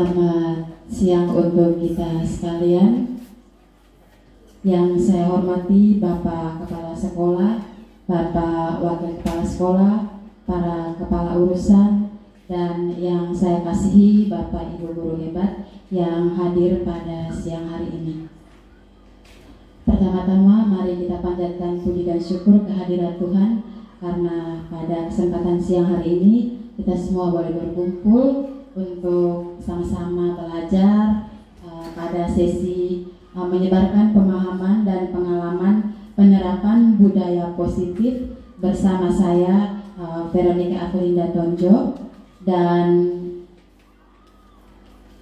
Selamat siang untuk kita sekalian. Yang saya hormati Bapak Kepala Sekolah, Bapak Wakil Kepala Sekolah, para Kepala Urusan, dan yang saya kasihi Bapak Ibu Guru hebat yang hadir pada siang hari ini. Pertama-tama mari kita panjatkan puji dan syukur kehadirat Tuhan, karena pada kesempatan siang hari ini kita semua boleh berkumpul untuk sama-sama belajar pada sesi menyebarkan pemahaman dan pengalaman penerapan budaya positif bersama saya Veronica Afelinda Tonjo, dan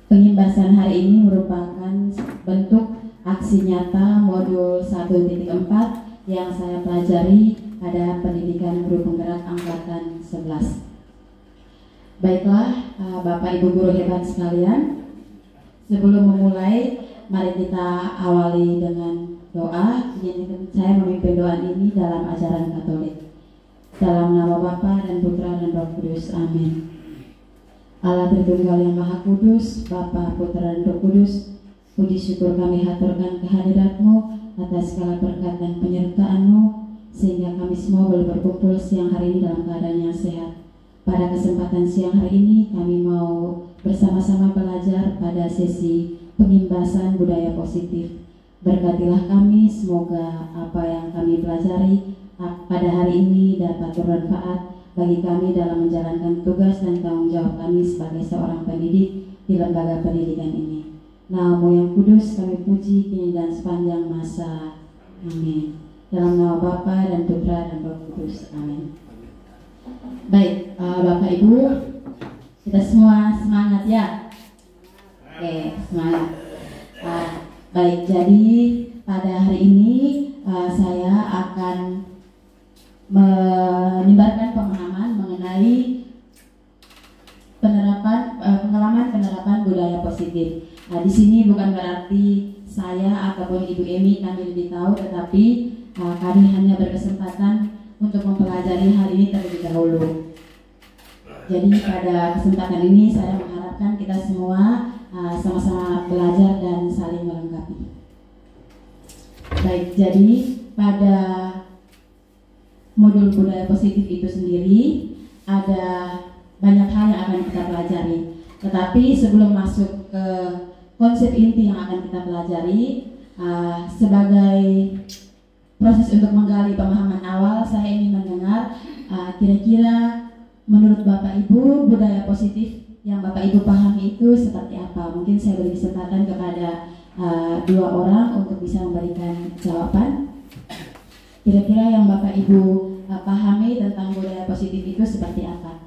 pengimbasan hari ini merupakan bentuk aksi nyata modul 1.4 yang saya pelajari pada pendidikan guru penggerak angkatan 11. Baiklah, Bapak Ibu Guru hebat sekalian, sebelum memulai, mari kita awali dengan doa. Saya memimpin doa ini dalam ajaran Katolik. Dalam nama Bapa dan Putra dan Roh Kudus, amin. Allah Tritunggal yang Maha Kudus, Bapa, Putra dan Roh Kudus, puji syukur kami haturkan kehadirat-Mu atas segala berkat dan penyertaan-Mu, sehingga kami semua boleh berkumpul siang hari ini dalam keadaan yang sehat. Pada kesempatan siang hari ini kami mau bersama-sama belajar pada sesi pengimbasan budaya positif. Berkatilah kami, semoga apa yang kami pelajari pada hari ini dapat bermanfaat bagi kami dalam menjalankan tugas dan tanggung jawab kami sebagai seorang pendidik di lembaga pendidikan ini. Nama-Mu yang kudus kami puji kini dan sepanjang masa. Amin. Dalam nama Bapa dan Putra dan Roh Kudus. Amin. Baik, Bapak Ibu, kita semua semangat ya. Oke, semangat. Baik, jadi pada hari ini saya akan menyebarkan pemahaman mengenai pengalaman penerapan budaya positif. Di sini bukan berarti saya ataupun Ibu Emi kami lebih tahu, tetapi kami hanya berkesempatan untuk mempelajari hal ini terlebih dahulu. Jadi pada kesempatan ini saya mengharapkan kita semua sama-sama belajar dan saling melengkapi. Baik, jadi pada modul budaya positif itu sendiri ada banyak hal yang akan kita pelajari. Tetapi sebelum masuk ke konsep inti yang akan kita pelajari, sebagai proses untuk menggali pemahaman awal, saya ingin mendengar kira-kira menurut Bapak Ibu budaya positif yang Bapak Ibu pahami itu seperti apa. Mungkin saya beri kesempatan kepada dua orang untuk bisa memberikan jawaban. Kira-kira yang Bapak Ibu pahami tentang budaya positif itu seperti apa?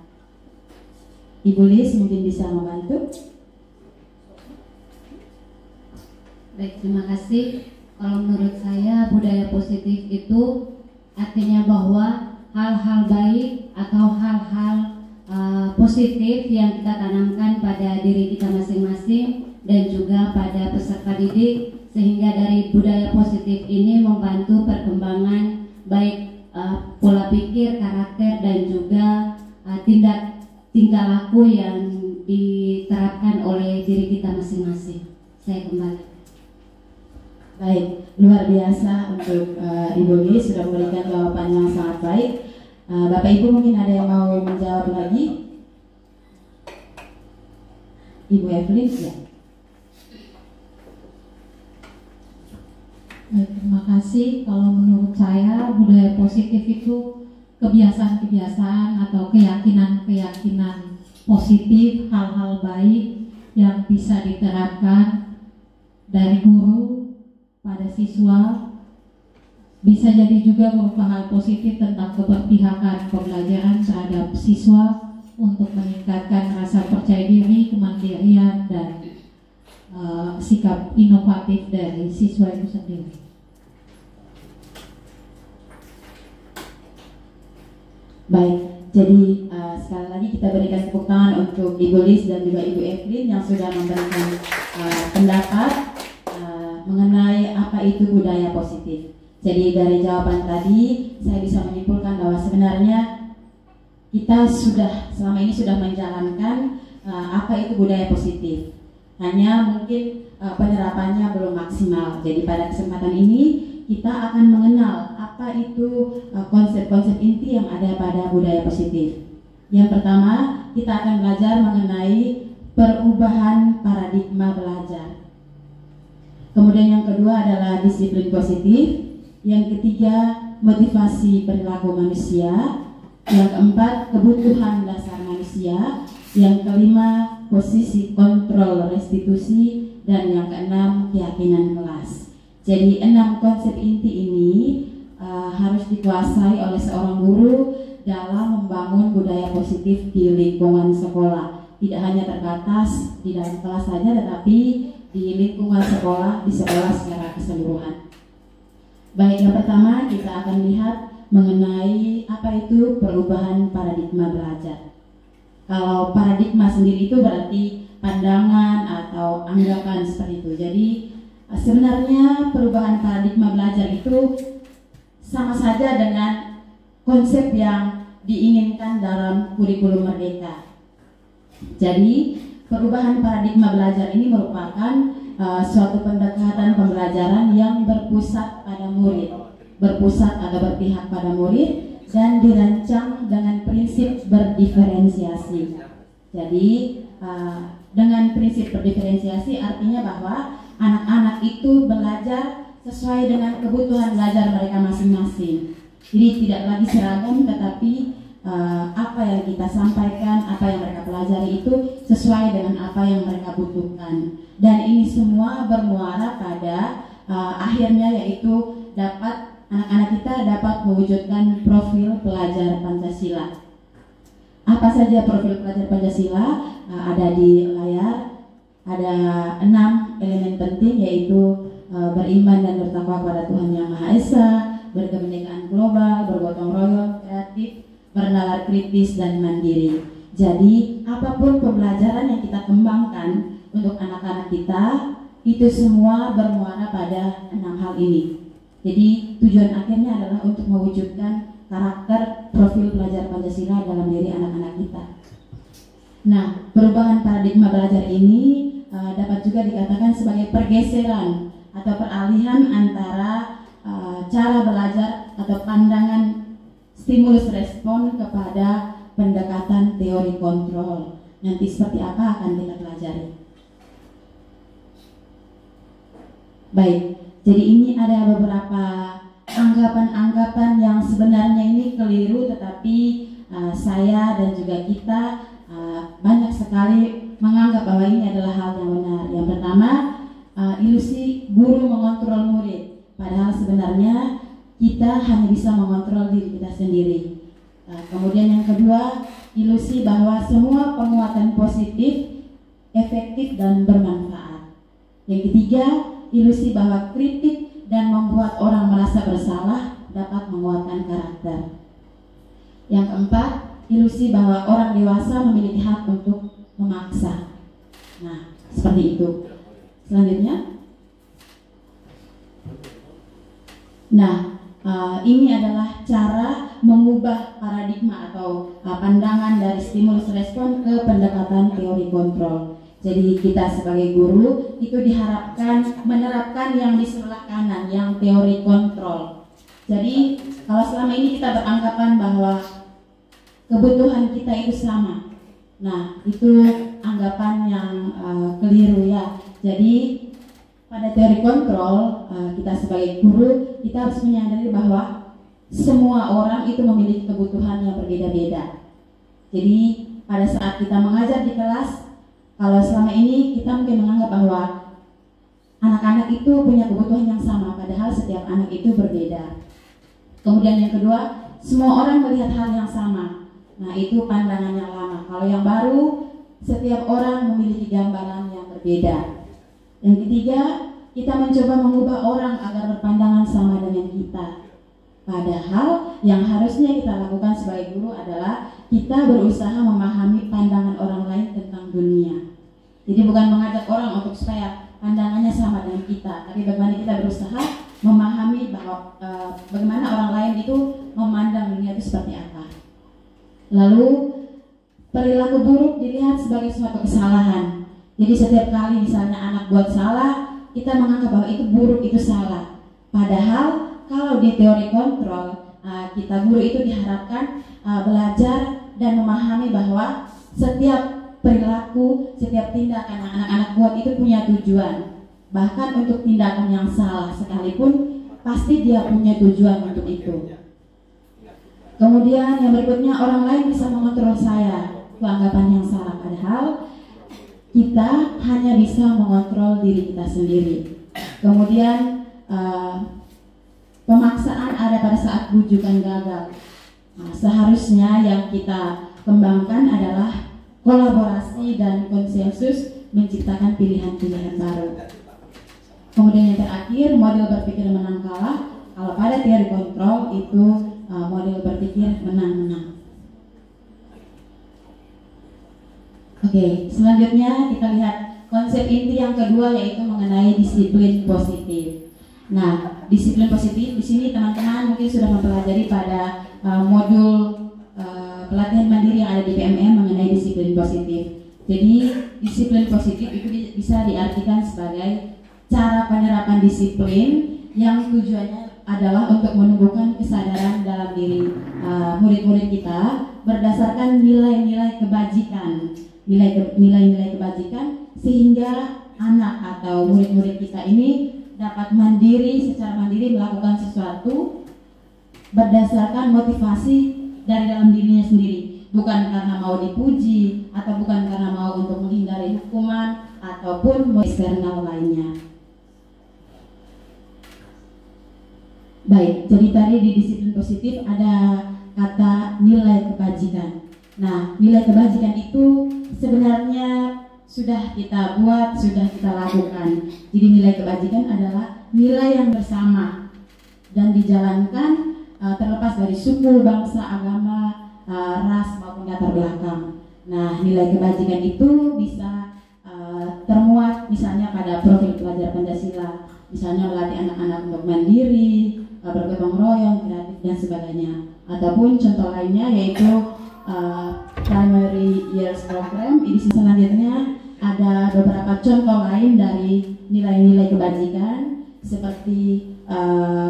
Ibu Lis mungkin bisa membantu. Baik, terima kasih. Kalau menurut saya budaya positif itu artinya bahwa hal-hal baik atau hal-hal positif yang kita tanamkan pada diri kita masing-masing dan juga pada peserta didik, sehingga dari budaya positif ini membantu perkembangan baik pola pikir, karakter, dan juga tingkah laku yang diterapkan oleh diri kita masing-masing. Saya kembali. Baik, luar biasa untuk Ibu Lis sudah memberikan jawaban yang sangat baik. Bapak Ibu mungkin ada yang mau menjawab lagi? Ibu Evelyn, ya. Baik, terima kasih. Kalau menurut saya budaya positif itu kebiasaan-kebiasaan atau keyakinan-keyakinan positif, hal-hal baik yang bisa diterapkan dari guru pada siswa, bisa jadi juga merupakan hal positif tentang keberpihakan pembelajaran terhadap siswa untuk meningkatkan rasa percaya diri, kemandirian, dan sikap inovatif dari siswa itu sendiri. Baik, jadi sekali lagi kita berikan tepuk tangan untuk Ibu Lis dan juga Ibu Evelyn yang sudah memberikan pendapat mengenai apa itu budaya positif. Jadi dari jawaban tadi saya bisa menyimpulkan bahwa sebenarnya kita selama ini sudah menjalankan apa itu budaya positif. hanya mungkin penerapannya belum maksimal. Jadi pada kesempatan ini kita akan mengenal apa itu konsep-konsep inti yang ada pada budaya positif. Yang pertama, kita akan belajar mengenai perubahan paradigma belajar. Kemudian yang kedua adalah disiplin positif. Yang ketiga, motivasi perilaku manusia. Yang keempat, kebutuhan dasar manusia. Yang kelima, posisi kontrol restitusi. Dan yang keenam, keyakinan kelas. Jadi 6 konsep inti ini harus dikuasai oleh seorang guru dalam membangun budaya positif di lingkungan sekolah. Tidak hanya terbatas di dalam kelas saja, tetapi di lingkungan sekolah, di sekolah secara keseluruhan. Baik, yang pertama kita akan lihat mengenai apa itu perubahan paradigma belajar. Kalau paradigma sendiri itu berarti pandangan atau anggapan seperti itu. Jadi sebenarnya perubahan paradigma belajar itu sama saja dengan konsep yang diinginkan dalam kurikulum merdeka. Jadi perubahan paradigma belajar ini merupakan suatu pendekatan pembelajaran yang berpusat pada murid, berpusat atau berpihak pada murid, dan dirancang dengan prinsip berdiferensiasi. Jadi dengan prinsip berdiferensiasi artinya bahwa anak-anak itu belajar sesuai dengan kebutuhan belajar mereka masing-masing. Jadi tidak lagi seragam, tetapi apa yang kita sampaikan, apa yang mereka pelajari itu sesuai dengan apa yang mereka butuhkan. Dan ini semua bermuara pada akhirnya yaitu anak-anak kita dapat mewujudkan profil pelajar Pancasila. Apa saja profil pelajar Pancasila? Ada di layar. Ada 6 elemen penting, yaitu beriman dan bertakwa kepada Tuhan Yang Maha Esa, berkebinekaan global, bergotong royong, kreatif, bernalar kritis, dan mandiri. Jadi apapun pembelajaran yang kita kembangkan untuk anak-anak kita, itu semua bermuara pada 6 hal ini. Jadi tujuan akhirnya adalah untuk mewujudkan karakter profil pelajar Pancasila dalam diri anak-anak kita. Nah, perubahan paradigma belajar ini dapat juga dikatakan sebagai pergeseran atau peralihan antara cara belajar atau pandangan stimulus respon kepada pendekatan teori kontrol. Nanti seperti apa akan kita pelajari. Baik, jadi ini ada beberapa anggapan-anggapan yang sebenarnya ini keliru, tetapi saya dan juga kita banyak sekali menganggap bahwa ini adalah hal yang benar. Yang pertama, ilusi guru mengontrol murid, padahal sebenarnya kita hanya bisa mengontrol diri kita sendiri. Kemudian yang kedua, ilusi bahwa semua penguatan positif efektif dan bermanfaat. Yang ketiga, ilusi bahwa kritik dan membuat orang merasa bersalah dapat menguatkan karakter. Yang keempat, ilusi bahwa orang dewasa memiliki hak untuk memaksa. Nah, seperti itu. Selanjutnya, ini adalah cara mengubah paradigma atau pandangan dari stimulus respon ke pendekatan teori kontrol. Jadi kita sebagai guru itu diharapkan menerapkan yang di sebelah kanan, yang teori kontrol. Jadi kalau selama ini kita beranggapan bahwa kebutuhan kita itu sama, nah itu anggapan yang keliru ya. Jadi pada teori kontrol, kita sebagai guru, kita harus menyadari bahwa semua orang itu memiliki kebutuhan yang berbeda-beda. Jadi pada saat kita mengajar di kelas, kalau selama ini kita mungkin menganggap bahwa anak-anak itu punya kebutuhan yang sama, padahal setiap anak itu berbeda. Kemudian yang kedua, semua orang melihat hal yang sama. Nah, itu pandangan yang lama. Kalau yang baru, setiap orang memiliki gambaran yang berbeda. Yang ketiga, kita mencoba mengubah orang agar berpandangan sama dengan kita. Padahal yang harusnya kita lakukan sebagai guru adalah kita berusaha memahami pandangan orang lain tentang dunia. Jadi bukan mengajak orang untuk supaya pandangannya sama dengan kita, tapi bagaimana kita berusaha memahami bahwa bagaimana orang lain itu memandang dunia itu seperti apa. Lalu perilaku buruk dilihat sebagai suatu kesalahan. Jadi setiap kali misalnya anak buat salah, kita menganggap bahwa itu buruk, itu salah. Padahal kalau di teori kontrol, kita guru itu diharapkan belajar dan memahami bahwa setiap perilaku, setiap tindakan yang anak-anak buat itu punya tujuan. Bahkan untuk tindakan yang salah sekalipun, pasti dia punya tujuan untuk itu. Kemudian yang berikutnya, orang lain bisa mengontrol saya, itu anggapan yang salah. Padahal kita hanya bisa mengontrol diri kita sendiri. Kemudian pemaksaan ada pada saat bujukan gagal. Seharusnya yang kita kembangkan adalah kolaborasi dan konsensus menciptakan pilihan-pilihan baru. Kemudian yang terakhir, model berpikir menang kalah. Kalau pada teori kontrol itu model berpikir menang-menang. Oke, selanjutnya kita lihat konsep inti yang kedua, yaitu mengenai disiplin positif. Nah, disiplin positif di sini teman-teman mungkin sudah mempelajari pada modul pelatihan mandiri yang ada di PMM mengenai disiplin positif. Jadi disiplin positif itu bisa diartikan sebagai cara penerapan disiplin yang tujuannya adalah untuk menumbuhkan kesadaran dalam diri murid-murid kita berdasarkan nilai-nilai kebajikan, nilai-nilai kebajikan, sehingga anak atau murid-murid kita ini dapat secara mandiri melakukan sesuatu berdasarkan motivasi dari dalam dirinya sendiri, bukan karena mau dipuji atau bukan karena mau untuk menghindari hukuman ataupun eksternal lainnya. Baik, jadi tadi di disiplin positif ada kata nilai kebajikan. Nah, nilai kebajikan itu sebenarnya sudah kita buat, sudah kita lakukan. Jadi nilai kebajikan adalah nilai yang bersama dan dijalankan terlepas dari suku, bangsa, agama, ras maupun latar belakang. Nah, nilai kebajikan itu bisa termuat misalnya pada profil pelajar Pancasila, misalnya melatih anak-anak untuk mandiri, bergotong royong, kreatif dan sebagainya. Ataupun contoh lainnya yaitu Primary Years Program. Di sisi selanjutnya ada beberapa contoh lain dari nilai-nilai kebajikan seperti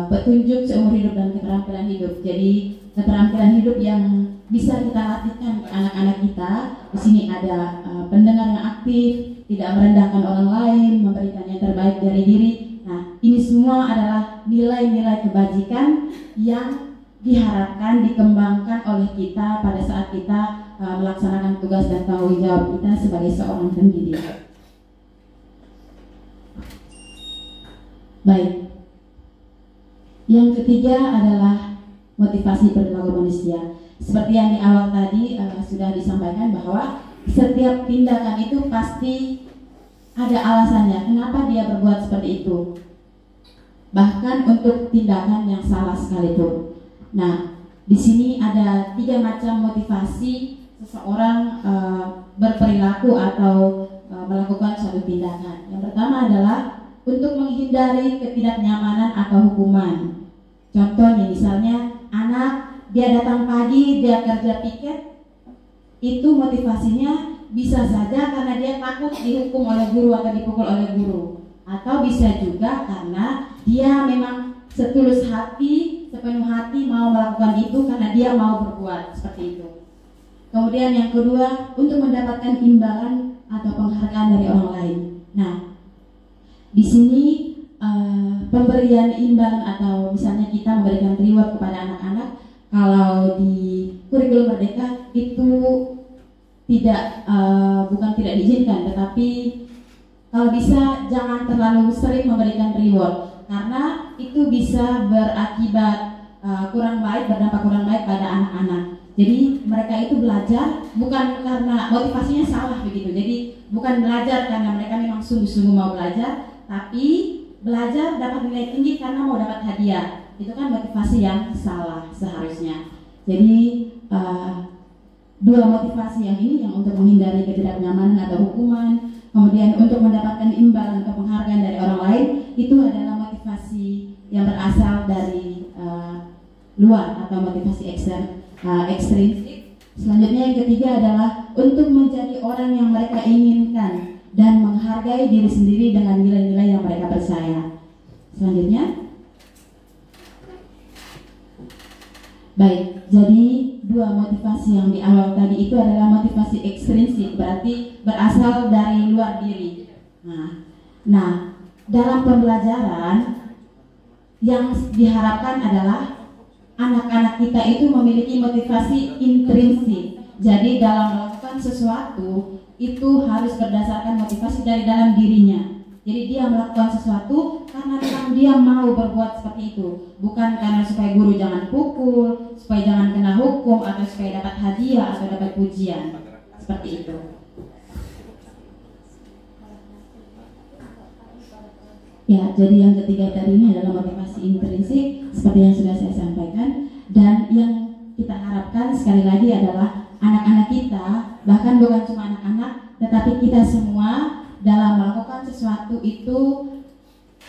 petunjuk seumur hidup dan keterampilan hidup. Jadi keterampilan hidup yang bisa kita latihkan ke anak-anak kita. Di sini ada pendengar yang aktif, tidak merendahkan orang lain, memberikan yang terbaik dari diri. Nah, ini semua adalah nilai-nilai kebajikan yang diharapkan dikembangkan oleh kita pada saat kita melaksanakan tugas dan tanggung jawab kita sebagai seorang pendidik. Baik. Yang ketiga adalah motivasi perilaku manusia. Seperti yang di awal tadi sudah disampaikan bahwa setiap tindakan itu pasti ada alasannya kenapa dia berbuat seperti itu. Bahkan untuk tindakan yang salah sekalipun. Nah, di sini ada 3 macam motivasi seseorang berperilaku atau melakukan suatu tindakan. Yang pertama adalah untuk menghindari ketidaknyamanan atau hukuman. Contohnya misalnya anak dia datang pagi, dia kerja piket, itu motivasinya bisa saja karena dia takut dihukum oleh guru atau dipukul oleh guru, atau bisa juga karena dia memang setulus hati, sepenuh hati mau melakukan itu karena dia mau berbuat seperti itu. Kemudian yang kedua, untuk mendapatkan imbalan atau penghargaan dari orang lain. Nah, di sini pemberian imbalan atau misalnya kita memberikan reward kepada anak-anak, kalau di kurikulum Merdeka itu bukan tidak diizinkan, tetapi kalau bisa jangan terlalu sering memberikan reward karena itu bisa berakibat kurang baik, berdampak kurang baik pada anak-anak. Jadi mereka itu belajar bukan karena motivasinya salah begitu. Jadi bukan belajar karena mereka memang sungguh-sungguh mau belajar, tapi belajar dapat nilai tinggi karena mau dapat hadiah. Itu kan motivasi yang salah seharusnya. Jadi 2 motivasi yang ini, yang untuk menghindari ketidaknyamanan atau hukuman, kemudian untuk mendapatkan imbalan atau penghargaan dari orang lain, itu adalah motivasi yang berasal dari luar atau motivasi ekstrinsik. Selanjutnya yang ketiga adalah untuk menjadi orang yang mereka inginkan. dan menghargai diri sendiri dengan nilai-nilai yang mereka percaya. Selanjutnya, baik, jadi dua motivasi yang di awal tadi itu adalah motivasi ekstrinsik, berarti berasal dari luar diri. Nah, dalam pembelajaran yang diharapkan adalah anak-anak kita itu memiliki motivasi intrinsik. Jadi dalam melakukan sesuatu itu harus berdasarkan motivasi dari dalam dirinya. Jadi dia melakukan sesuatu karena memang dia mau berbuat seperti itu, bukan karena supaya guru jangan pukul, supaya jangan kena hukum, atau supaya dapat hadiah atau dapat pujian. Seperti itu. Ya, jadi yang ketiga tadi ini adalah motivasi intrinsik seperti yang sudah saya sampaikan, dan yang kita harapkan sekali lagi adalah anak-anak kita, bahkan bukan cuma anak-anak, tetapi kita semua dalam melakukan sesuatu itu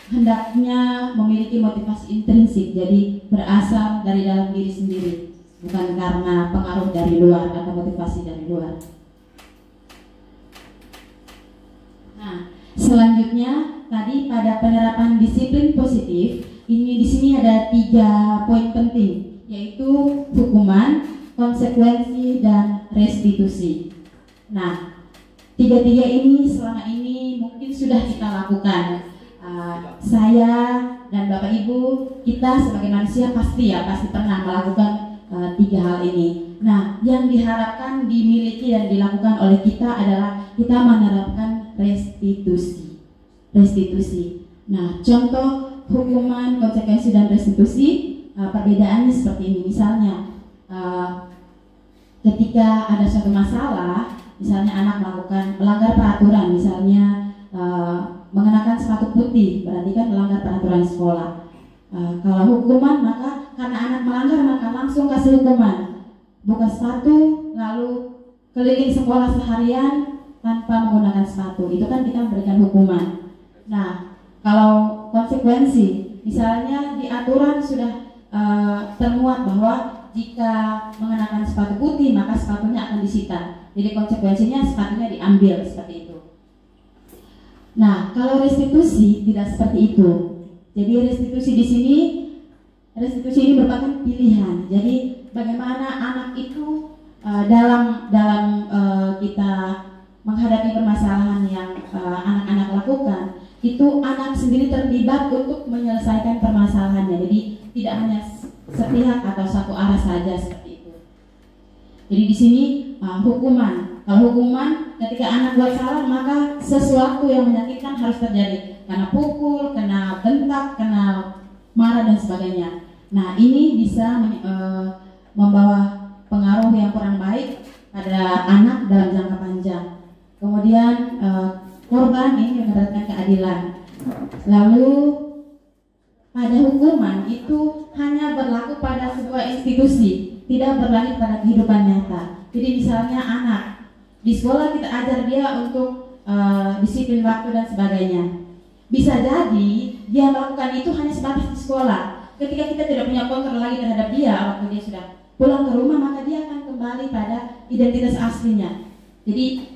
hendaknya memiliki motivasi intrinsik, jadi berasal dari dalam diri sendiri, bukan karena pengaruh dari luar atau motivasi dari luar. Nah, selanjutnya tadi pada penerapan disiplin positif, ini di sini ada 3 poin penting, yaitu hukuman, konsekuensi, dan restitusi. Nah, 3 ini selama ini mungkin sudah kita lakukan. Saya dan Bapak Ibu, kita sebagai manusia pasti pernah melakukan 3 hal ini. Nah, yang diharapkan dimiliki dan dilakukan oleh kita adalah kita menerapkan restitusi. Nah, contoh hukuman, konsekuensi, dan restitusi, perbedaannya seperti ini. Misalnya, ketika ada suatu masalah, misalnya anak melanggar peraturan, misalnya mengenakan sepatu putih, berarti kan melanggar peraturan sekolah. Kalau hukuman, maka karena anak melanggar maka langsung kasih hukuman, buka sepatu lalu keliling sekolah seharian tanpa menggunakan sepatu, itu kan kita memberikan hukuman. Nah, kalau konsekuensi, misalnya di aturan sudah termuat bahwa jika mengenakan sepatu putih maka sepatunya akan disita. Jadi konsekuensinya sepatunya diambil, seperti itu. Nah, kalau restitusi tidak seperti itu. Jadi restitusi di sini, restitusi ini merupakan pilihan. Jadi bagaimana anak itu dalam kita menghadapi permasalahan yang anak-anak lakukan, itu anak sendiri terlibat untuk menyelesaikan permasalahannya. Jadi tidak hanya sepihak atau satu arah saja, seperti itu. Jadi di sini hukuman. Kalau hukuman, ketika anak buat salah maka sesuatu yang menyakitkan harus terjadi, kena pukul, kena bentak, kena marah dan sebagainya. Nah, ini bisa membawa pengaruh yang kurang baik pada anak dalam jangka panjang. Kemudian korban ini mendapatkan keadilan. Lalu pada hukuman itu hanya berlaku pada sebuah institusi, tidak berlaku pada kehidupan nyata. Jadi misalnya anak di sekolah kita ajar dia untuk disiplin waktu dan sebagainya. Bisa jadi dia melakukan itu hanya sebatas di sekolah. Ketika kita tidak punya kontrol lagi terhadap dia, waktu dia sudah pulang ke rumah, maka dia akan kembali pada identitas aslinya. Jadi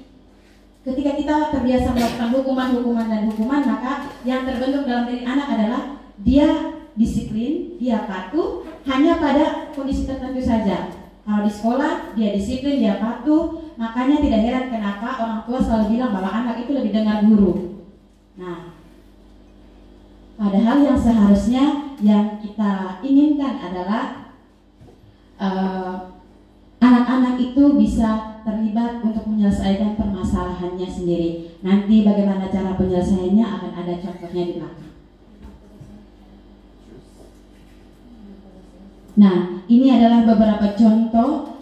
ketika kita terbiasa melakukan hukuman, maka yang terbentuk dalam diri anak adalah dia disiplin, dia patuh hanya pada kondisi tertentu saja. Kalau di sekolah dia disiplin, dia patuh, makanya tidak heran kenapa orang tua selalu bilang bahwa anak itu lebih dengar guru. Nah, padahal yang seharusnya yang kita inginkan adalah anak-anak itu bisa terlibat untuk menyelesaikan permasalahannya sendiri. Nanti bagaimana cara penyelesaiannya akan ada contohnya di belakang. Nah, ini adalah beberapa contoh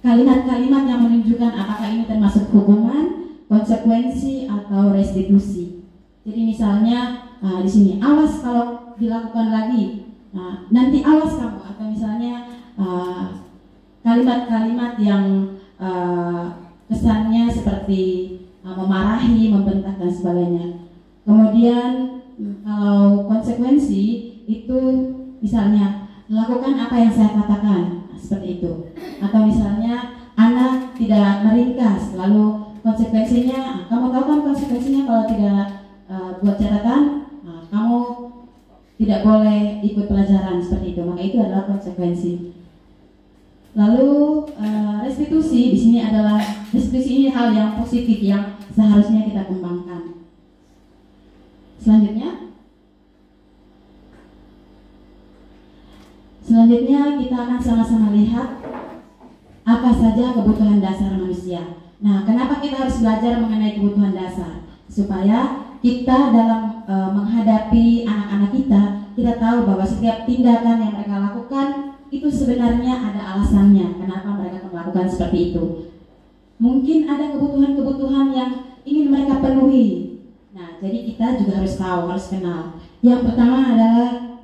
kalimat-kalimat yang menunjukkan apakah ini termasuk hukuman, konsekuensi, atau restitusi. Jadi misalnya di sini, awas kalau dilakukan lagi, nanti awas kamu, atau misalnya kalimat-kalimat yang kesannya seperti memarahi, membentak dan sebagainya. Kemudian kalau konsekuensi itu misalnya lakukan apa yang saya katakan, seperti itu. Atau misalnya anak tidak meringkas lalu konsekuensinya, kamu tahu kan konsekuensinya kalau tidak buat catatan, kamu tidak boleh ikut pelajaran seperti itu. Maka itu adalah konsekuensi. Lalu restitusi di sini adalah restitusi ini hal yang positif yang seharusnya kita kembangkan. Selanjutnya kita akan sama-sama lihat apa saja kebutuhan dasar manusia. Nah, kenapa kita harus belajar mengenai kebutuhan dasar? Supaya kita dalam menghadapi anak-anak kita tahu bahwa setiap tindakan yang mereka lakukan itu sebenarnya ada alasannya kenapa mereka melakukan seperti itu. Mungkin ada kebutuhan-kebutuhan yang ingin mereka penuhi. Nah, jadi kita juga harus tahu, harus kenal. Yang pertama adalah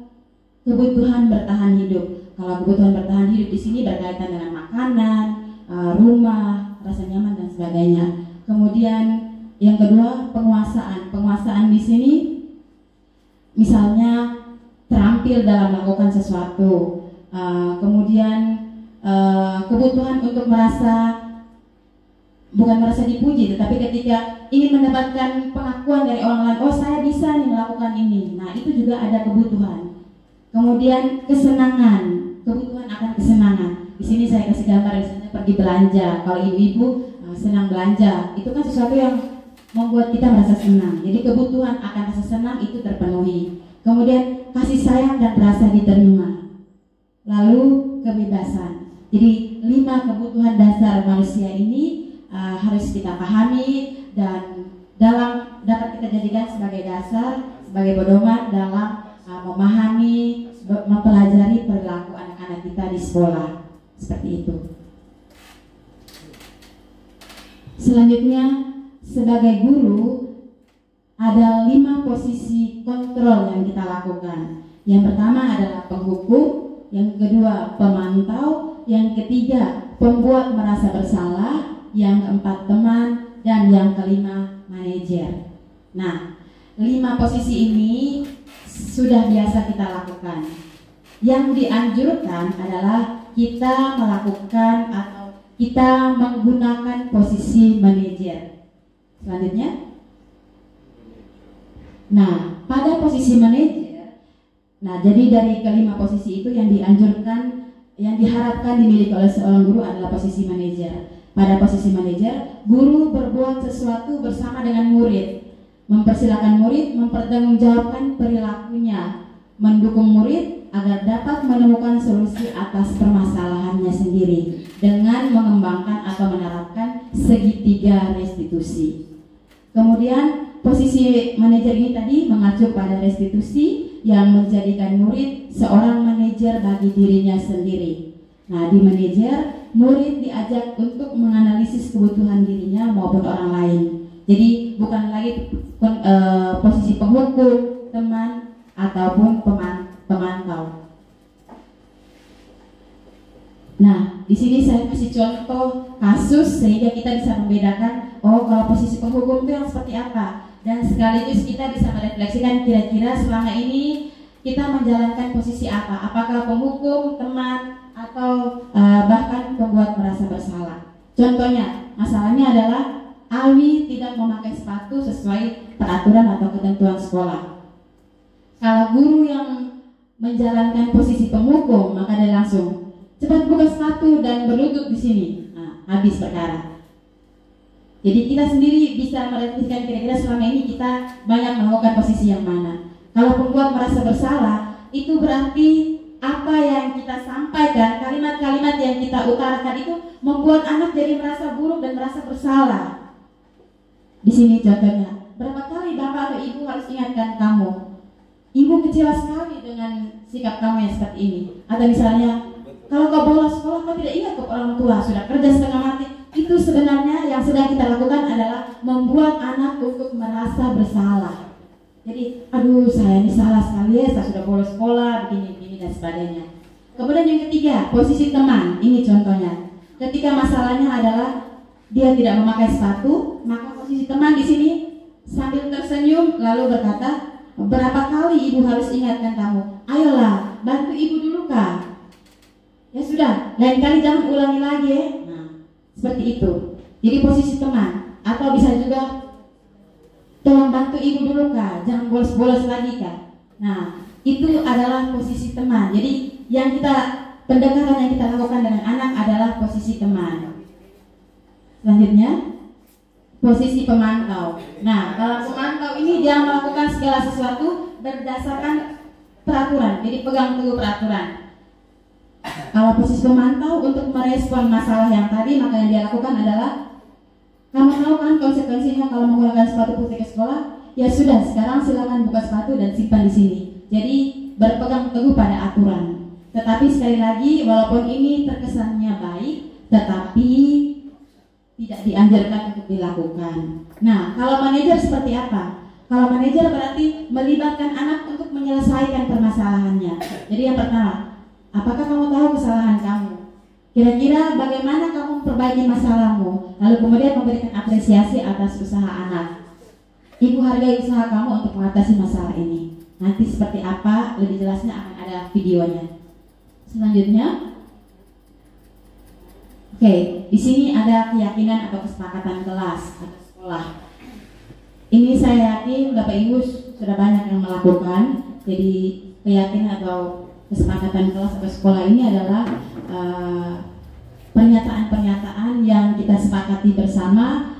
kebutuhan bertahan hidup. Kalau kebutuhan bertahan hidup di sini berkaitan dengan makanan, rumah, rasa nyaman dan sebagainya. Kemudian yang kedua penguasaan. Penguasaan di sini misalnya terampil dalam melakukan sesuatu. Kemudian kebutuhan untuk bukan merasa dipuji, tetapi ketika ingin mendapatkan pengakuan dari orang lain, oh saya bisa nih melakukan ini. Nah, itu juga ada kebutuhan. Kemudian kesenangan, kebutuhan akan kesenangan. Di sini saya kasih gambar, misalnya pergi belanja. Kalau ibu-ibu senang belanja, itu kan sesuatu yang membuat kita merasa senang. Jadi kebutuhan akan rasa senang itu terpenuhi. Kemudian kasih sayang dan rasa diterima. Lalu kebebasan. Jadi 5 kebutuhan dasar manusia ini harus kita pahami dan dapat kita jadikan sebagai dasar, sebagai pedoman dalam memahami, mempelajari perilaku anak-anak kita di sekolah. Seperti itu. Selanjutnya, sebagai guru ada 5 posisi kontrol yang kita lakukan. Yang pertama adalah penghukum, yang kedua pemantau, yang ketiga pembuat merasa bersalah, yang keempat teman, dan yang kelima manajer. Nah, 5 posisi ini sudah biasa kita lakukan. Yang dianjurkan adalah kita melakukan atau kita menggunakan posisi manajer. Selanjutnya, nah pada posisi manajer, nah jadi dari kelima posisi itu yang dianjurkan, yang diharapkan dimiliki oleh seorang guru adalah posisi manajer. Pada posisi manajer, guru berbuat sesuatu bersama dengan murid, mempersilahkan murid mempertanggungjawabkan perilakunya, mendukung murid agar dapat menemukan solusi atas permasalahannya sendiri dengan mengembangkan atau menerapkan segitiga restitusi. Kemudian posisi manajer ini tadi mengacu pada restitusi yang menjadikan murid seorang manajer bagi dirinya sendiri. Nah, di manajer, murid diajak untuk menganalisis kebutuhan dirinya maupun orang lain. Jadi bukan lagi posisi penghukum, teman, ataupun pemantau. Nah, di sini saya kasih contoh kasus sehingga kita bisa membedakan, oh kalau posisi penghukum itu yang seperti apa, dan sekaligus kita bisa merefleksikan kira-kira selama ini kita menjalankan posisi apa, apakah penghukum, teman, atau bahkan pembuat merasa bersalah. Contohnya, masalahnya adalah Alwi tidak memakai sepatu sesuai peraturan atau ketentuan sekolah. Kalau guru yang menjalankan posisi penghukum, maka dia langsung cepat buka sepatu dan berlutut di sini. Nah, habis perkara. Jadi kita sendiri bisa merefleksikan kira-kira selama ini kita banyak melakukan posisi yang mana. Kalau pembuat merasa bersalah, itu berarti apa yang kita sampaikan, kalimat-kalimat yang kita utarakan itu membuat anak jadi merasa buruk dan merasa bersalah. Di sini contohnya, berapa kali bapak atau ibu harus ingatkan kamu, ibu kecewa sekali dengan sikap kamu yang seperti ini. Atau misalnya, kalau kau bolos sekolah kau tidak ingat ke orang tua, sudah kerja setengah mati. Itu sebenarnya yang sedang kita lakukan adalah membuat anak untuk merasa bersalah. Jadi, aduh saya ini salah sekali ya, saya sudah bolos sekolah, begini dan sebagainya. Kemudian yang ketiga, posisi teman. Ini contohnya. Ketika masalahnya adalah dia tidak memakai sepatu, maka posisi teman di sini sambil tersenyum lalu berkata, berapa kali ibu harus ingatkan kamu? Ayolah, bantu ibu dulu kak. Ya sudah, lain kali jangan ulangi lagi ya. Nah, seperti itu. Jadi posisi teman. Atau bisa juga tolong bantu ibu dulu kak, jangan bolos-bolos lagi kak. Nah, itu adalah posisi teman. Jadi pendekatan yang kita lakukan dengan anak adalah posisi teman. Selanjutnya, posisi pemantau. Nah, kalau pemantau ini dia melakukan segala sesuatu berdasarkan peraturan. Jadi pegang teguh peraturan. Kalau posisi pemantau untuk merespon masalah yang tadi, maka yang dia lakukan adalah, kamu tahu kan konsekuensinya kalau menggunakan sepatu putih ke sekolah? Ya sudah, sekarang silakan buka sepatu dan simpan di sini. Jadi berpegang teguh pada aturan. Tetapi sekali lagi, walaupun ini terkesannya baik, tetapi tidak dianjurkan untuk dilakukan. Nah, kalau manajer seperti apa? Kalau manajer berarti melibatkan anak untuk menyelesaikan permasalahannya. Jadi yang pertama, apakah kamu tahu kesalahan kamu? Kira-kira bagaimana kamu memperbaiki masalahmu? Lalu kemudian memberikan apresiasi atas usaha anak. Ibu hargai usaha kamu untuk mengatasi masalah ini. Nanti seperti apa, lebih jelasnya akan ada videonya. Selanjutnya, oke, di sini ada keyakinan atau kesepakatan kelas atau sekolah. Ini saya yakin Bapak Ibu sudah banyak yang melakukan. Jadi keyakinan atau kesepakatan kelas atau sekolah ini adalah pernyataan-pernyataan yang kita sepakati bersama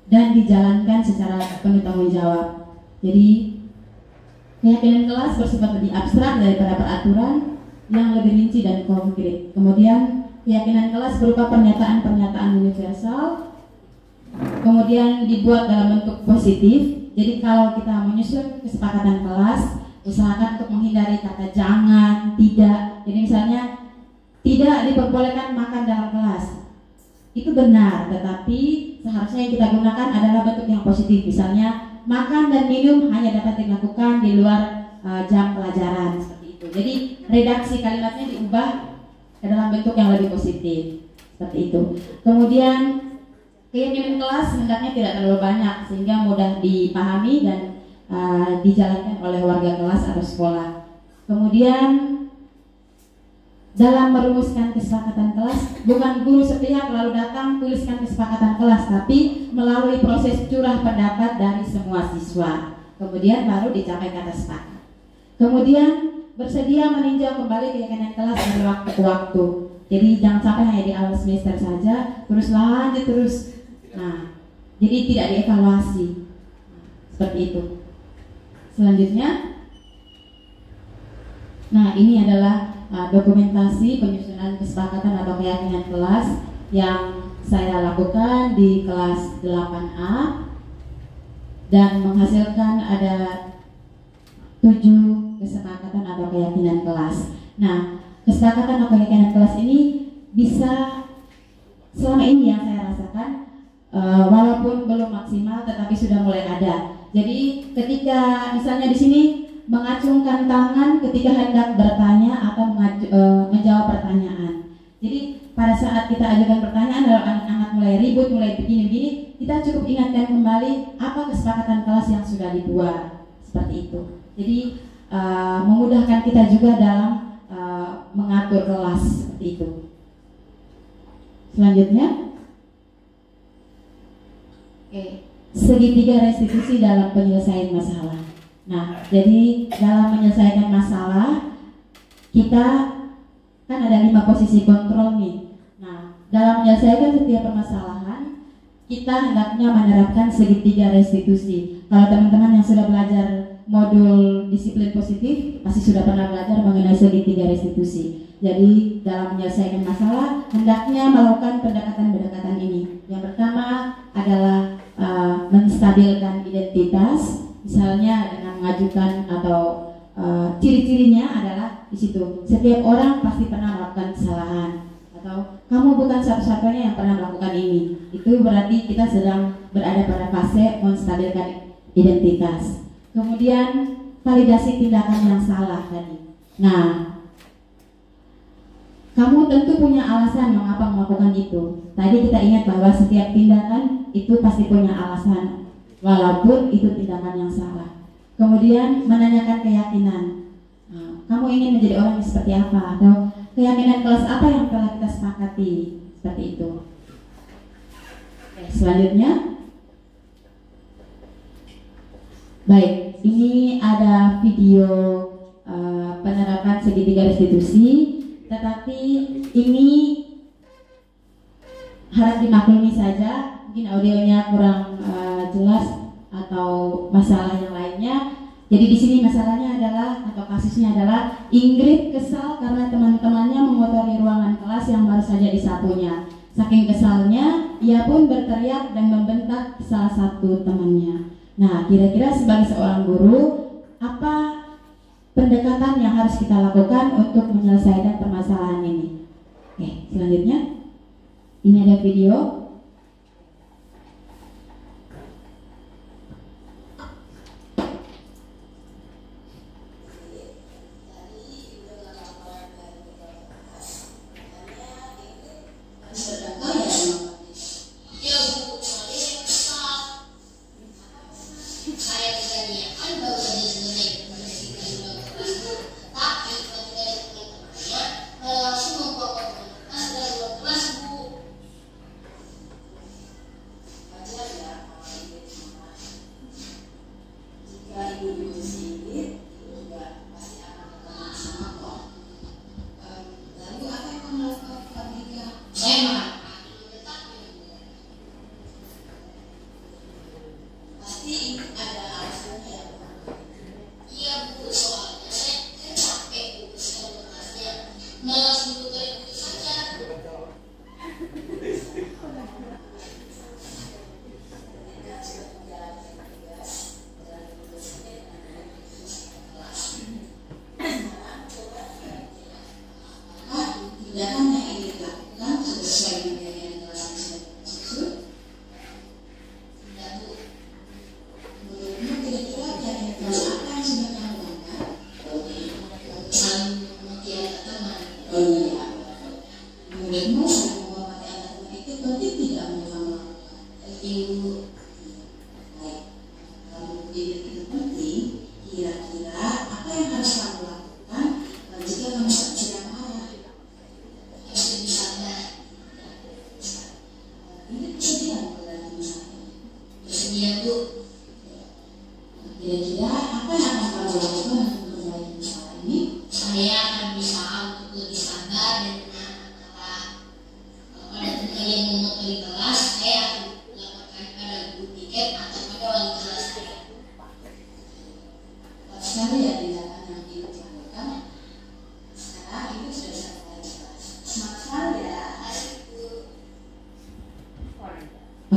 dan dijalankan secara penuh tanggung jawab. Jadi keyakinan kelas bersifat lebih abstrak daripada peraturan yang lebih rinci dan konkret. Kemudian keyakinan kelas berupa pernyataan-pernyataan universal, kemudian dibuat dalam bentuk positif. Jadi kalau kita menyusun kesepakatan kelas, usahakan untuk menghindari kata jangan, tidak. Jadi misalnya tidak diperbolehkan makan dalam kelas. Itu benar, tetapi seharusnya yang kita gunakan adalah bentuk yang positif. Misalnya makan dan minum hanya dapat dilakukan di luar jam pelajaran, seperti itu. Jadi redaksi kalimatnya diubah ke dalam bentuk yang lebih positif, seperti itu. Kemudian keyakinan kelas hendaknya tidak terlalu banyak sehingga mudah dipahami dan dijalankan oleh warga kelas atau sekolah. Kemudian dalam merumuskan kesepakatan kelas, bukan guru sepihak lalu datang tuliskan kesepakatan kelas, tapi melalui proses curah pendapat dari semua siswa. Kemudian baru dicapai kata sepakat. Kemudian bersedia meninjau kembali keyakinan kelas dari waktu ke waktu. Jadi jangan sampai hanya di awal semester saja, terus lanjut terus. Nah, jadi tidak dievaluasi. Seperti itu. Selanjutnya, nah ini adalah dokumentasi penyusunan kesepakatan atau keyakinan kelas yang saya lakukan di kelas 8A dan menghasilkan ada 7 kesepakatan atau keyakinan kelas. Nah, kesepakatan atau keyakinan kelas ini bisa selama ini yang saya rasakan walaupun belum maksimal tetapi sudah mulai ada. Jadi ketika misalnya di sini mengacungkan tangan ketika hendak bertanya atau menjawab pertanyaan. Jadi pada saat kita ajukan pertanyaan kalau anak-anak mulai ribut, mulai begini-begini, kita cukup ingatkan kembali apa kesepakatan kelas yang sudah dibuat, seperti itu. Jadi memudahkan kita juga dalam mengatur kelas, seperti itu. Selanjutnya, segitiga restitusi dalam penyelesaian masalah. Nah, jadi dalam menyelesaikan masalah kita kan ada 5 posisi kontrol nih. Nah, dalam menyelesaikan setiap permasalahan kita hendaknya menerapkan segitiga restitusi. Kalau teman-teman yang sudah belajar modul disiplin positif pasti sudah pernah belajar mengenai segitiga restitusi. Jadi dalam menyelesaikan masalah hendaknya melakukan pendekatan-pendekatan ini. Yang pertama adalah menstabilkan identitas. Misalnya dengan mengajukan atau ciri-cirinya adalah di situ. Setiap orang pasti pernah melakukan kesalahan atau kamu bukan satu-satunya yang pernah melakukan ini. Itu berarti kita sedang berada pada fase menstabilkan identitas. Kemudian validasi tindakan yang salah tadi. Nah, kamu tentu punya alasan mengapa melakukan itu. Tadi kita ingat bahwa setiap tindakan itu pasti punya alasan, walaupun itu tindakan yang salah. Kemudian menanyakan keyakinan. Nah, kamu ingin menjadi orang yang seperti apa? Atau keyakinan kelas apa yang telah kita sepakati? Seperti itu. selanjutnya. Baik, ini ada video penerapan segitiga restitusi, tetapi ini harap dimaklumi saja, mungkin audionya kurang jelas atau masalah yang lainnya. Jadi di sini masalahnya adalah atau kasusnya adalah Ingrid kesal karena teman-temannya mengotori ruangan kelas yang baru saja disapunya. Saking kesalnya, ia pun berteriak dan membentak salah satu temannya. Nah, kira-kira sebagai seorang guru, apa pendekatan yang harus kita lakukan untuk menyelesaikan permasalahan ini? Oke, selanjutnya. Ini ada video.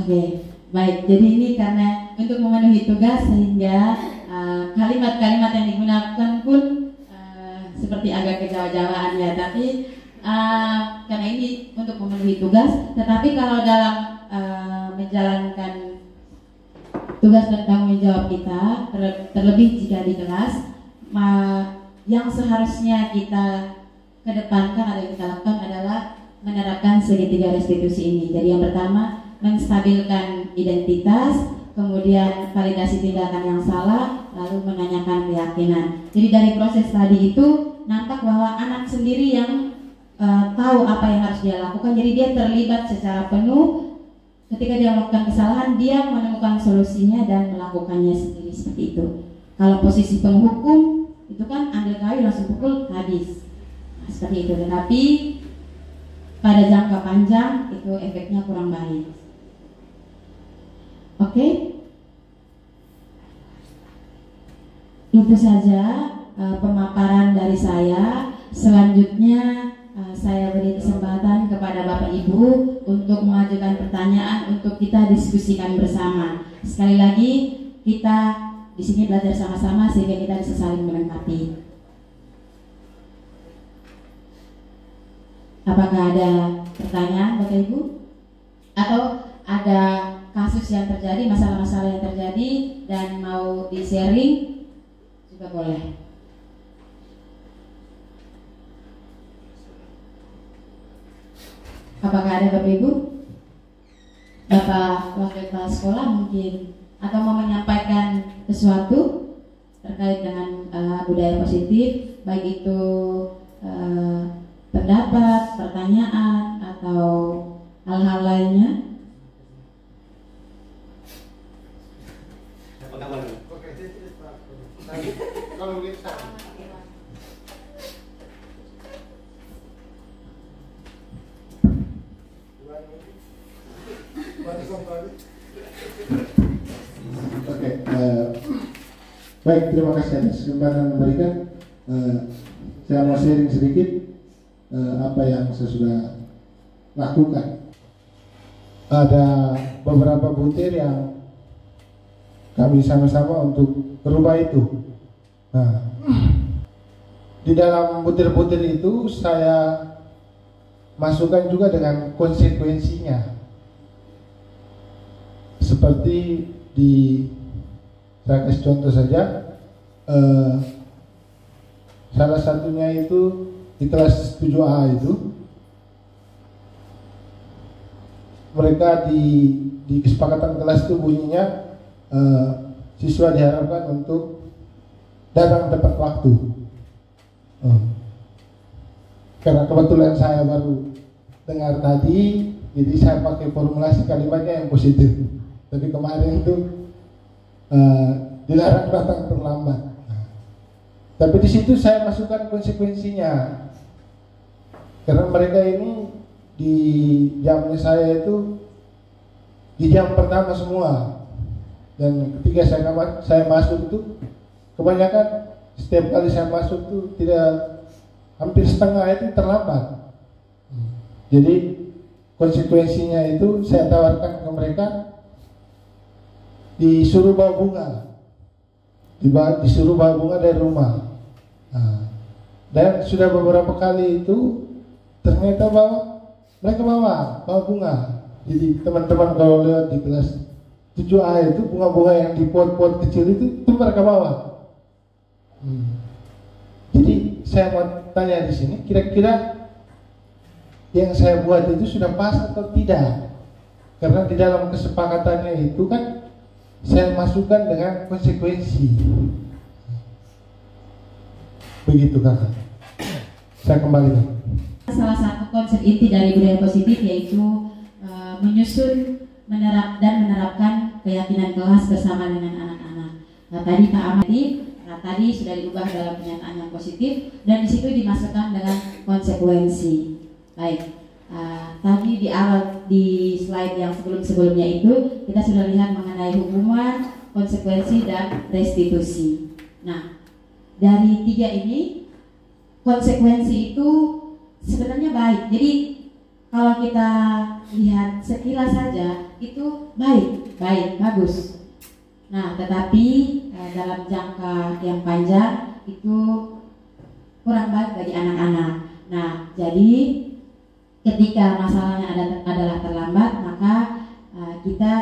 Oke, baik. Jadi ini karena untuk memenuhi tugas sehingga kalimat-kalimat yang digunakan pun seperti agak kejawa-jawaan ya. Tapi karena ini untuk memenuhi tugas, tetapi kalau dalam menjalankan tugas dan tanggung jawab kita, terlebih jika di kelas, yang seharusnya kita kedepankan atau kita lakukan adalah menerapkan segitiga restitusi ini. Jadi yang pertama, menstabilkan identitas, kemudian validasi tindakan yang salah, lalu menanyakan keyakinan. Jadi dari proses tadi itu nampak bahwa anak sendiri yang tahu apa yang harus dia lakukan. Jadi dia terlibat secara penuh. Ketika dia melakukan kesalahan, dia menemukan solusinya dan melakukannya sendiri seperti itu. Kalau posisi penghukum itu kan ambil kayu langsung pukul habis, nah, seperti itu. Tetapi pada jangka panjang itu efeknya kurang baik. Oke, itu saja pemaparan dari saya. Selanjutnya saya beri kesempatan kepada Bapak Ibu untuk mengajukan pertanyaan untuk kita diskusikan bersama. Sekali lagi, kita di sini belajar sama-sama sehingga kita bisa saling melengkapi. Apakah ada pertanyaan Bapak Ibu? Atau ada kasus yang terjadi, masalah-masalah yang terjadi dan mau di-sharing juga boleh. Apakah ada Bapak Ibu? Bapak wakil kepala sekolah mungkin, atau mau menyampaikan sesuatu terkait dengan budaya positif, baik itu pendapat, pertanyaan, atau hal-hal lainnya? Kalau bisa. Oke, baik, terima kasih atas kesempatan memberikan. Saya mau sharing sedikit apa yang saya sudah lakukan. Ada beberapa butir yang kami sama-sama untuk berubah itu. Nah, di dalam butir-butir itu saya masukkan juga dengan konsekuensinya. Seperti saya kasih contoh saja, salah satunya itu di kelas 7A itu, mereka di kesepakatan kelas itu bunyinya siswa diharapkan untuk datang tepat waktu. Karena kebetulan saya baru dengar tadi, jadi saya pakai formulasi kalimatnya yang positif. Tapi kemarin itu dilarang datang terlambat. Tapi di situ saya masukkan konsekuensinya, karena mereka ini di jamnya saya itu di jam pertama semua, dan ketika saya masuk itu kebanyakan setiap kali saya masuk itu hampir setengah itu terlambat. Jadi konsekuensinya itu saya tawarkan ke mereka, disuruh bawa bunga, disuruh bawa bunga dari rumah. Dan sudah beberapa kali itu ternyata mereka bawa bunga. Jadi teman-teman kalau lewat di kelas 7A itu bunga-bunga yang di pot-pot kecil itu mereka bawa. Jadi saya mau tanya di sini, kira-kira yang saya buat itu sudah pas atau tidak? Karena di dalam kesepakatannya itu kan saya masukkan dengan konsekuensi. Begitu kakak. Saya kembali. Salah satu konsep inti dari budaya positif yaitu menyusun, menerapkan keyakinan kelas bersama dengan anak-anak. Nah, tadi Pak Amadi tadi sudah diubah dalam pernyataan yang positif, dan di situ dimasukkan dengan konsekuensi. Baik. Tadi di awal di slide yang sebelumnya itu kita sudah lihat mengenai hukuman, konsekuensi, dan restitusi. Nah, dari tiga ini konsekuensi itu sebenarnya baik. Jadi kalau kita lihat sekilas saja itu baik, bagus. Nah, tetapi dalam jangka yang panjang itu kurang baik bagi anak-anak. Nah, jadi ketika masalahnya adalah terlambat, maka kita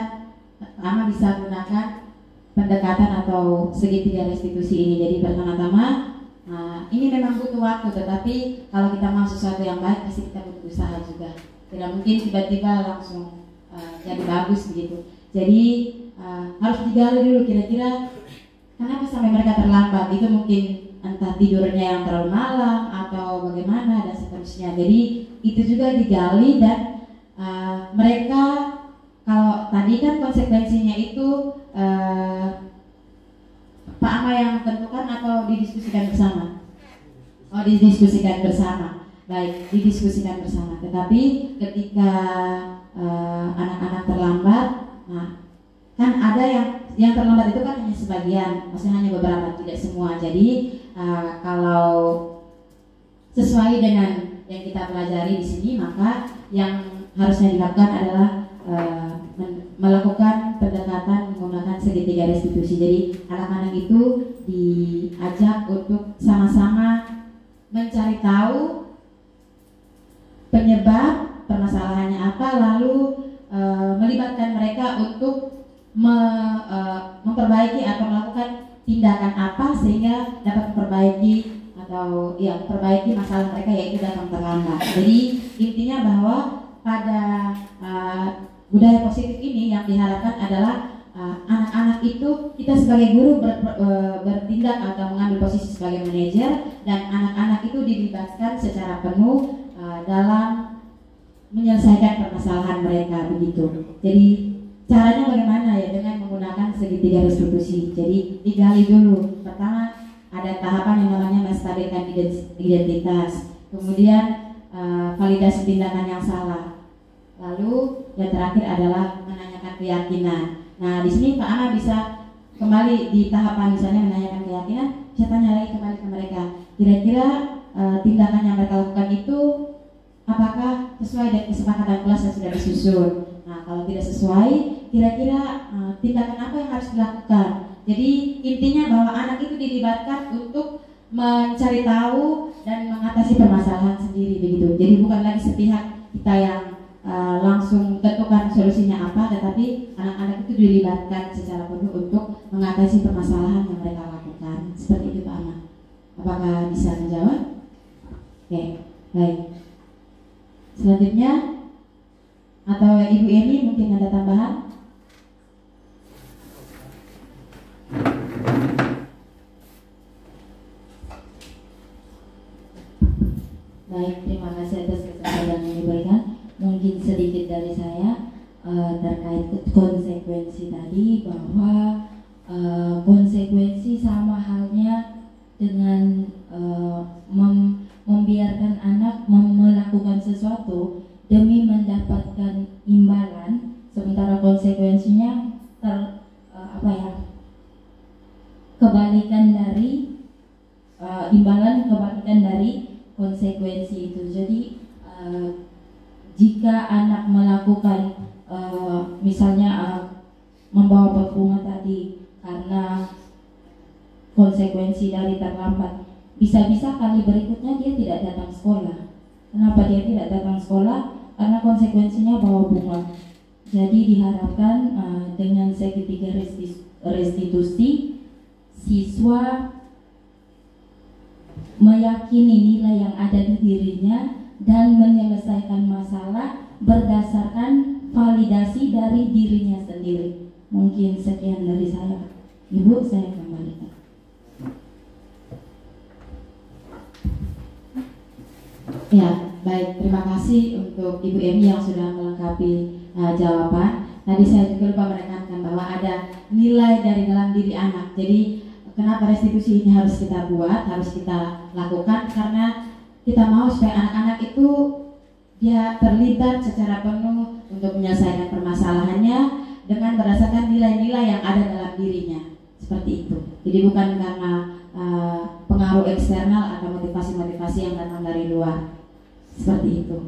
pertama bisa gunakan pendekatan atau segitiga restitusi ini. Jadi pertama-tama ini memang butuh waktu, tetapi kalau kita mau sesuatu yang baik pasti kita butuh usaha juga. Tidak mungkin tiba-tiba langsung jadi bagus begitu. Jadi harus digali dulu kira-kira kenapa sampai mereka terlambat. Itu mungkin entah tidurnya yang terlalu malam atau bagaimana dan seterusnya. Jadi itu juga digali, dan mereka, kalau tadi kan konsekuensinya itu Pak Ama yang tentukan atau didiskusikan bersama? Oh, didiskusikan bersama. Baik, didiskusikan bersama. Tetapi ketika anak-anak terlambat, nah kan ada yang terlambat itu kan hanya sebagian, maksudnya hanya beberapa, tidak semua. Jadi kalau sesuai dengan yang kita pelajari di sini, maka yang harusnya dilakukan adalah melakukan pendekatan menggunakan segitiga restitusi. Jadi anak-anak itu diajak untuk sama-sama mencari tahu penyebab permasalahannya apa, lalu melibatkan mereka untuk memperbaiki atau melakukan tindakan apa sehingga dapat memperbaiki atau memperbaiki masalah mereka, yaitu datang terlambat. Jadi intinya bahwa pada budaya positif ini yang diharapkan adalah anak-anak itu, kita sebagai guru bertindak atau mengambil posisi sebagai manajer, dan anak-anak itu dilibatkan secara penuh dalam menyelesaikan permasalahan mereka begitu. Jadi caranya bagaimana ya? Dengan menggunakan segitiga restitusi. Jadi digali dulu. Pertama, ada ada tahapan yang namanya menstabilkan identitas, kemudian validasi tindakan yang salah, lalu yang terakhir adalah menanyakan keyakinan. Nah, di sini Pak Ana bisa kembali di tahapan misalnya menanyakan keyakinan, saya tanya lagi kembali ke mereka, kira-kira tindakan yang mereka lakukan itu apakah sesuai dengan kesepakatan kelas yang sudah disusun. Nah, kalau tidak sesuai, kira-kira tindakan apa yang harus dilakukan. Jadi intinya bahwa anak itu dilibatkan untuk mencari tahu dan mengatasi permasalahan sendiri begitu. Jadi bukan lagi sepihak kita yang langsung tentukan solusinya apa, tetapi anak-anak itu dilibatkan secara penuh untuk mengatasi permasalahan yang mereka lakukan. Seperti itu Pak Ahmad. Apakah bisa menjawab? Oke, baik. Selanjutnya, atau Ibu Emi mungkin ada tambahan? Baik, terima kasih atas kesempatan yang diberikan. Mungkin sedikit dari saya terkait konsekuensi tadi, bahwa konsekuensi sama halnya dengan membiarkan anak melakukan sesuatu demi mendapatkan imbalan, sementara konsekuensinya kebalikan dari imbalan, kebalikan dari konsekuensi itu. Jadi jika anak melakukan misalnya membawa bunga tadi karena konsekuensi dari terlambat, bisa-bisa kali berikutnya dia tidak datang sekolah. Kenapa dia tidak datang sekolah? Karena konsekuensinya bawa bunga. Jadi diharapkan dengan segitiga restitusi, siswa meyakini nilai yang ada di dirinya dan menyelesaikan masalah berdasarkan validasi dari dirinya sendiri. Mungkin sekian dari saya. Ibu, saya kembalikan. Ya, baik. Terima kasih untuk Ibu Emi yang sudah melengkapi jawaban. Tadi saya juga lupa menekankan bahwa ada nilai dari dalam diri anak. Jadi kenapa restitusi ini harus kita buat, harus kita lakukan, karena kita mau supaya anak-anak itu dia terlibat secara penuh untuk menyelesaikan permasalahannya dengan berdasarkan nilai-nilai yang ada dalam dirinya. Seperti itu. Jadi bukan karena pengaruh eksternal atau motivasi-motivasi yang datang dari luar. Seperti itu.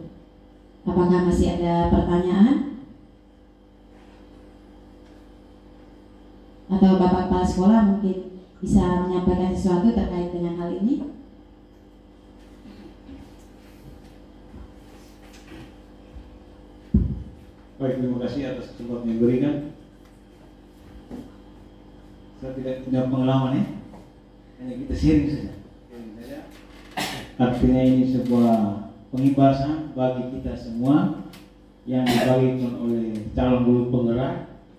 Apakah masih ada pertanyaan? Atau Bapak Kepala Sekolah mungkin bisa menyampaikan sesuatu terkait dengan hal ini? Baik, terima kasih atas kesempatan yang diberikan. Saya tidak punya pengalaman ya, hanya kita sharing saja. Artinya ini sebuah pengibasan bagi kita semua yang dibagikan oleh calon guru penggerak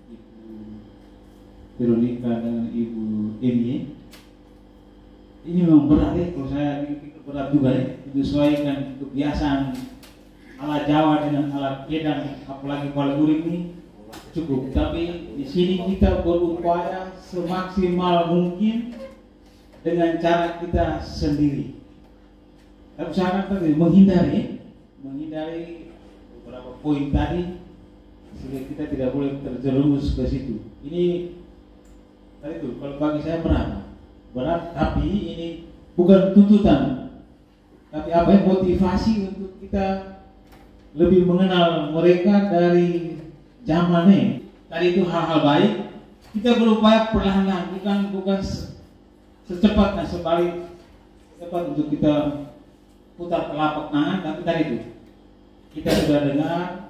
Ibu Veronica dengan Ibu Emi. Ini memang berat ya, kalau saya pikir berat juga ya, menyesuaikan kebiasaan ala Jawa dengan ala Kedang, apalagi kalau guru ini cukup. Tapi di sini kita berupaya semaksimal mungkin dengan cara kita sendiri. Tapi usahakan tadi menghindari beberapa poin tadi sehingga kita tidak boleh terjerumus ke situ. Ini tadi itu kalau bagi saya berat, tapi ini bukan tuntutan, tapi apa yang motivasi untuk kita lebih mengenal mereka dari zamannya. Tadi itu hal-hal baik, kita berupaya perlahan-lahan, bukan secepatnya, cepat untuk kita putar telapak tangan. Tapi tadi itu kita sudah dengar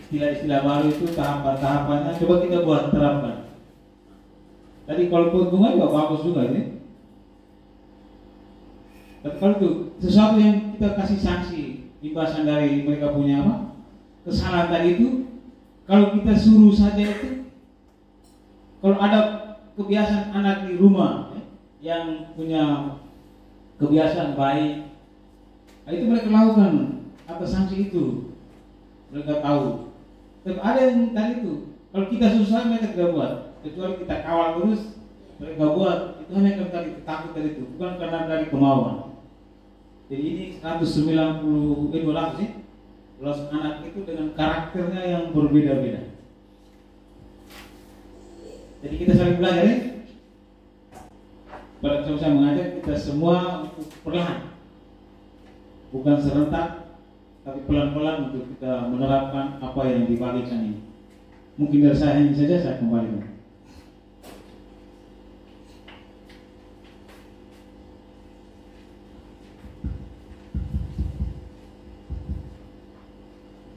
istilah-istilah baru itu, tahapan-tahapannya, coba kita buat terapkan. Tadi kalau bunga juga bagus juga ini. Tapi kalau itu sesuatu yang kita kasih sanksi, imbasan dari mereka punya kesalahan tadi itu, kalau kita suruh saja itu, kalau ada kebiasaan anak di rumah yang punya kebiasaan baik, itu mereka lakukan atas sanksi itu, mereka tahu. Tapi ada yang tadi itu, kalau kita susah mereka tidak buat, kecuali kita kawal terus, mereka buat. hanya karena takut dari itu, bukan karena dari kemauan. Jadi ini 200 sih, 200 anak itu dengan karakternya yang berbeda-beda. Jadi kita saling belajar ya. Pada saat saya mengajak kita semua perlahan, bukan serentak, tapi pelan-pelan untuk kita menerapkan apa yang dibagikan ini. Mungkin dari saya ini saja, saya kembali.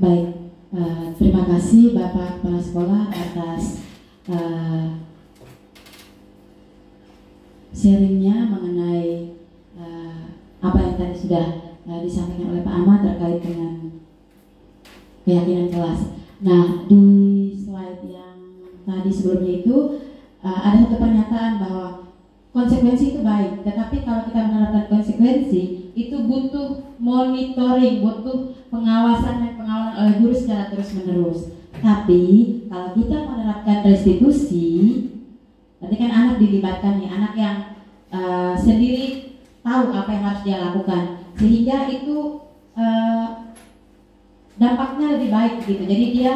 Baik, terima kasih Bapak Kepala Sekolah atas sharingnya mengenai apa yang tadi sudah disampaikan oleh Pak Ahmad terkait dengan keyakinan kelas. Nah, di slide yang tadi sebelumnya itu ada satu pernyataan bahwa konsekuensi itu baik, tetapi kalau kita menerapkan konsekuensi itu butuh monitoring, butuh pengawasan dan pengawalan oleh guru secara terus-menerus. Tapi kalau kita menerapkan restitusi, berarti kan anak dilibatkan nih, anak yang sendiri tahu apa yang harus dia lakukan, sehingga itu dampaknya lebih baik gitu. Jadi dia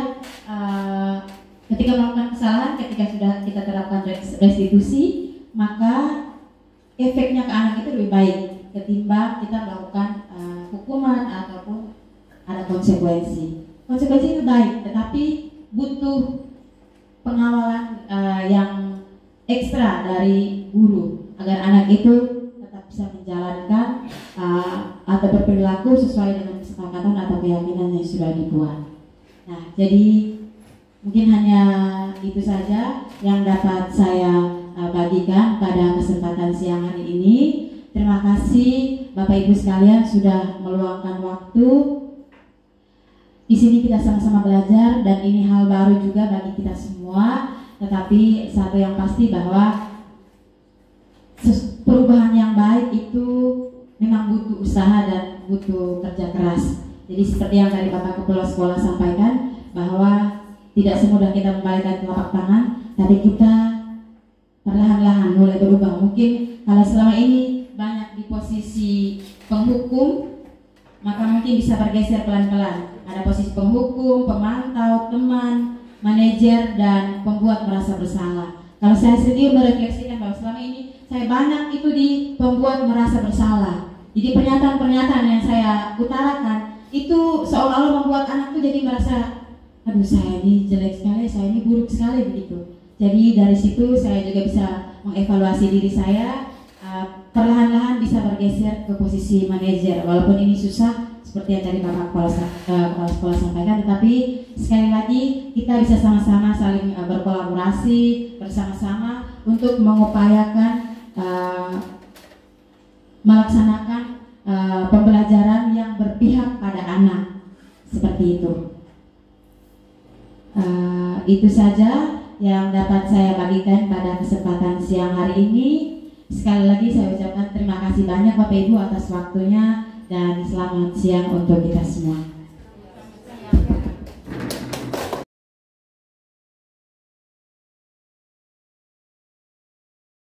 ketika melakukan kesalahan, ketika sudah kita terapkan restitusi, maka efeknya ke anak itu lebih baik ketimbang kita melakukan hukuman ataupun ada konsekuensi. Konsekuensi itu baik, tetapi butuh pengawalan yang ekstra dari guru agar anak itu tetap bisa menjalankan atau berperilaku sesuai dengan kesepakatan atau keyakinan yang sudah dibuat. Nah, jadi mungkin hanya itu saja yang dapat saya bagikan pada kesempatan siang hari ini. Terima kasih Bapak Ibu sekalian sudah meluangkan waktu. Di sini kita sama-sama belajar dan ini hal baru juga bagi kita semua. Tetapi satu yang pasti bahwa perubahan yang baik itu memang butuh usaha dan butuh kerja keras. Jadi seperti yang tadi Bapak Kepala Sekolah sampaikan bahwa tidak semudah kita membalikkan telapak tangan, tapi kita perlahan-lahan mulai berubah. Mungkin kalau selama ini banyak di posisi penghukum, maka mungkin bisa bergeser pelan-pelan. Ada posisi penghukum, pemantau, teman, manajer, dan pembuat merasa bersalah. Kalau saya sendiri merefleksikan bahwa selama ini saya banyak itu di pembuat merasa bersalah. Jadi pernyataan-pernyataan yang saya utarakan itu seolah-olah membuat anak itu jadi merasa, aduh saya ini jelek sekali, saya ini buruk sekali begitu. Jadi dari situ saya juga bisa mengevaluasi diri saya, perlahan-lahan bisa bergeser ke posisi manajer. Walaupun ini susah seperti yang tadi Bapak Kepala Sekolah sampaikan, tetapi sekali lagi kita bisa sama-sama saling berkolaborasi bersama-sama untuk mengupayakan melaksanakan pembelajaran yang berpihak pada anak seperti itu. Itu saja yang dapat saya bagikan pada kesempatan siang hari ini. Sekali lagi saya ucapkan terima kasih banyak Bapak Ibu atas waktunya dan selamat siang untuk kita semua.